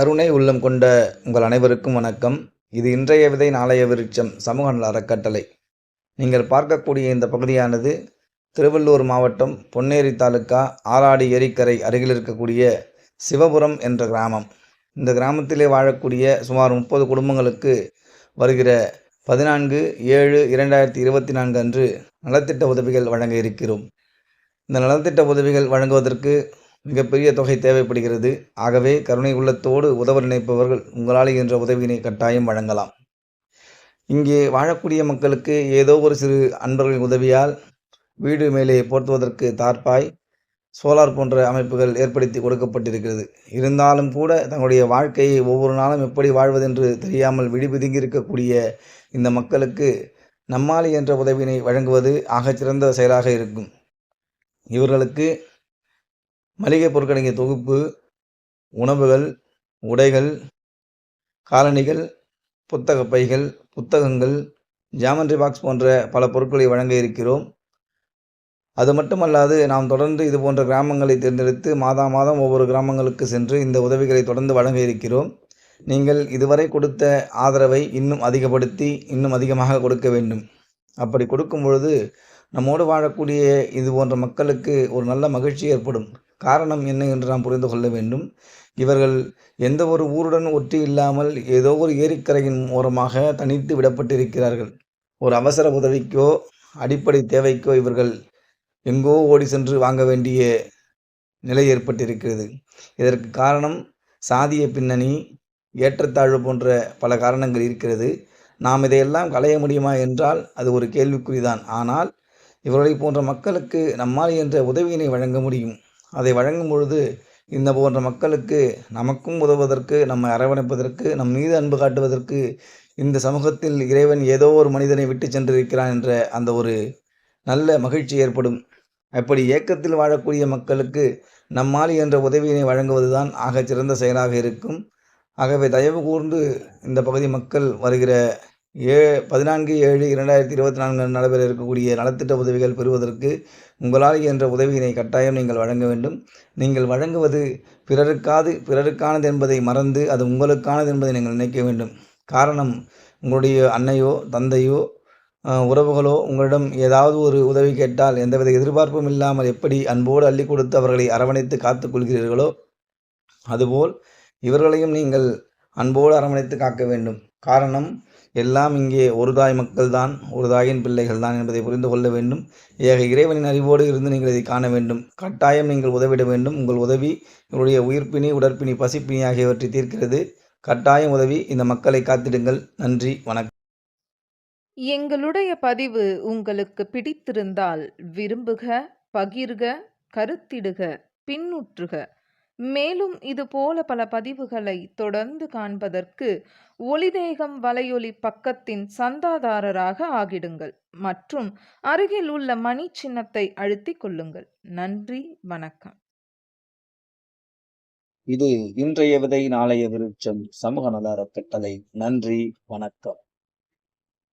கருணை உள்ளம் கொண்ட உங்கள் அனைவருக்கும் வணக்கம். இது இன்றைய விதை நாளைய விருட்சம் சமூக நல அறக்கட்டளை. நீங்கள் பார்க்கக்கூடிய இந்த பகுதியானது திருவள்ளூர் மாவட்டம் பொன்னேரி தாலுக்கா ஆலாடி ஏரிக்கரை அருகில் இருக்கக்கூடிய சிவபுரம் என்ற கிராமம். இந்த கிராமத்திலே வாழக்கூடிய சுமார் 30 குடும்பங்களுக்கு வருகிற 14/7/2024 அன்று நலத்திட்ட உதவிகள் வழங்க இருக்கிறோம். இந்த நலத்திட்ட உதவிகள் வழங்குவதற்கு மிகப்பெரிய தொகை தேவைப்படுகிறது. ஆகவே கருணை உள்ளத்தோடு உதவ நினைப்பவர்கள் உங்களால் இயன்ற உதவியினை கட்டாயம் வழங்கலாம். இங்கே வாழக்கூடிய மக்களுக்கு ஏதோ ஒரு சிறு அன்பர்களின் உதவியால் வீடு மேலே போர்த்துவதற்கு தார்பாய், சோலார் போன்ற அமைப்புகள் ஏற்படுத்தி கொடுக்கப்பட்டிருக்கிறது. இருந்தாலும் கூட தங்களுடைய வாழ்க்கையை ஒவ்வொரு நாளும் எப்படி வாழ்வதென்று தெரியாமல் விழிபிதுங்கி இருக்கக்கூடிய இந்த மக்களுக்கு நம்மால் என்ற உதவியினை வழங்குவது ஆகச்சிறந்த செயலாக இருக்கும். இவர்களுக்கு மளிகை பொருட்களின் தொகுப்பு, உணவுகள், உடைகள், காலணிகள், புத்தக பைகள், புத்தகங்கள், ஜாமெண்ட்ரி பாக்ஸ் போன்ற பல பொருட்களை வழங்க இருக்கிறோம். அது மட்டுமல்லாது நாம் தொடர்ந்து இது போன்ற கிராமங்களை தேர்ந்தெடுத்து மாதம் ஒவ்வொரு கிராமங்களுக்கு சென்று இந்த உதவிகளை தொடர்ந்து வழங்க இருக்கிறோம். நீங்கள் இதுவரை கொடுத்த ஆதரவை இன்னும் அதிகப்படுத்தி இன்னும் அதிகமாக கொடுக்க வேண்டும். அப்படி கொடுக்கும் பொழுது நம்மோடு வாழக்கூடிய இது போன்ற மக்களுக்கு ஒரு நல்ல மகிழ்ச்சி ஏற்படும். காரணம் என்ன என்று நாம் புரிந்து கொள்ள வேண்டும். இவர்கள் எந்த ஒரு ஊருடன் ஒற்றி இல்லாமல் ஏதோ ஒரு ஏரிக்கரையின் ஓரமாக தனித்து விடப்பட்டிருக்கிறார்கள். ஒரு அவசர உதவிக்கோ அடிப்படை தேவைக்கோ இவர்கள் எங்கோ ஓடி சென்று வாங்க வேண்டிய நிலை ஏற்பட்டிருக்கிறது. இதற்கு காரணம் சாதிய பின்னணி, ஏற்றத்தாழ்வு போன்ற பல காரணங்கள் இருக்கிறது. நாம் இதையெல்லாம் களைய முடியுமா என்றால் அது ஒரு கேள்விக்குறிதான். ஆனால் இவர்களை போன்ற மக்களுக்கு நம்மால் என்ற உதவியினை வழங்க முடியும். அதை வழங்கும் பொழுது இந்த போன்ற மக்களுக்கு நமக்கும் உதவுவதற்கு, நம்மை அரவணைப்பதற்கு, நம் மீது அன்பு காட்டுவதற்கு இந்த சமூகத்தில் இறைவன் ஏதோ ஒரு மனிதனை விட்டு சென்றிருக்கிறான் என்ற அந்த ஒரு நல்ல மகிழ்ச்சி ஏற்படும். அப்படி ஏக்கத்தில் வாழக்கூடிய மக்களுக்கு நம்மால் என்ற உதவியினை வழங்குவதுதான் ஆகச்சிறந்த செயலாக இருக்கும். ஆகவே தயவு கூர்ந்து இந்த பகுதி மக்கள் வருகிற 14/7/2024 நடைபெற இருக்கக்கூடிய நலத்திட்ட உதவிகள் பெறுவதற்கு உங்களால் என்ற உதவியினை கட்டாயம் நீங்கள் வழங்க வேண்டும். நீங்கள் வழங்குவது பிறருக்கானது என்பதை மறந்து அது உங்களுக்கானது என்பதை நீங்கள் நினைக்க வேண்டும். காரணம், உங்களுடைய அன்னையோ தந்தையோ உறவுகளோ உங்களிடம் ஏதாவது ஒரு உதவி கேட்டால் எந்தவித எதிர்பார்ப்பும் இல்லாமல் எப்படி அன்போடு அள்ளி கொடுத்து அவர்களை அரவணைத்து காத்து கொள்கிறீர்களோ அதுபோல் இவர்களையும் நீங்கள் அன்போடு அரவணைத்து காக்க வேண்டும். காரணம், எல்லாம் இங்கே ஒரு தாய் மக்கள்தான், ஒரு தாயின் பிள்ளைகள் தான் என்பதை புரிந்து கொள்ள வேண்டும். ஏக இறைவனின் அறிவோடு இருந்து நீங்கள் இதை காண வேண்டும். கட்டாயம் நீங்கள் உதவிட வேண்டும். உங்கள் உதவி இவருடைய உயிர்ப்பினி, உடற்பிணி, பசிப்பினி ஆகியவற்றை தீர்க்கிறது. கட்டாயம் உதவி இந்த மக்களை காத்திடுங்கள். நன்றி, வணக்கம். எங்களுடைய பதிவு உங்களுக்கு பிடித்திருந்தால் விரும்புக, பகிர்க, கருத்திடுக, பின்னுற்றுக. மேலும் இதுபோல பல பதிவுகளை தொடர்ந்து காண்பதற்கு ஒளிதேகம் வலையொலி பக்கத்தின் சந்தாதாரராக ஆகிடுங்கள் மற்றும் அருகில் உள்ள மணி சின்னத்தை அழுத்திக் கொள்ளுங்கள். நன்றி, வணக்கம். இது இன்றைய விதை நாளைய விருட்சம் சமூக நல அறக்கட்டளை. நன்றி, வணக்கம்.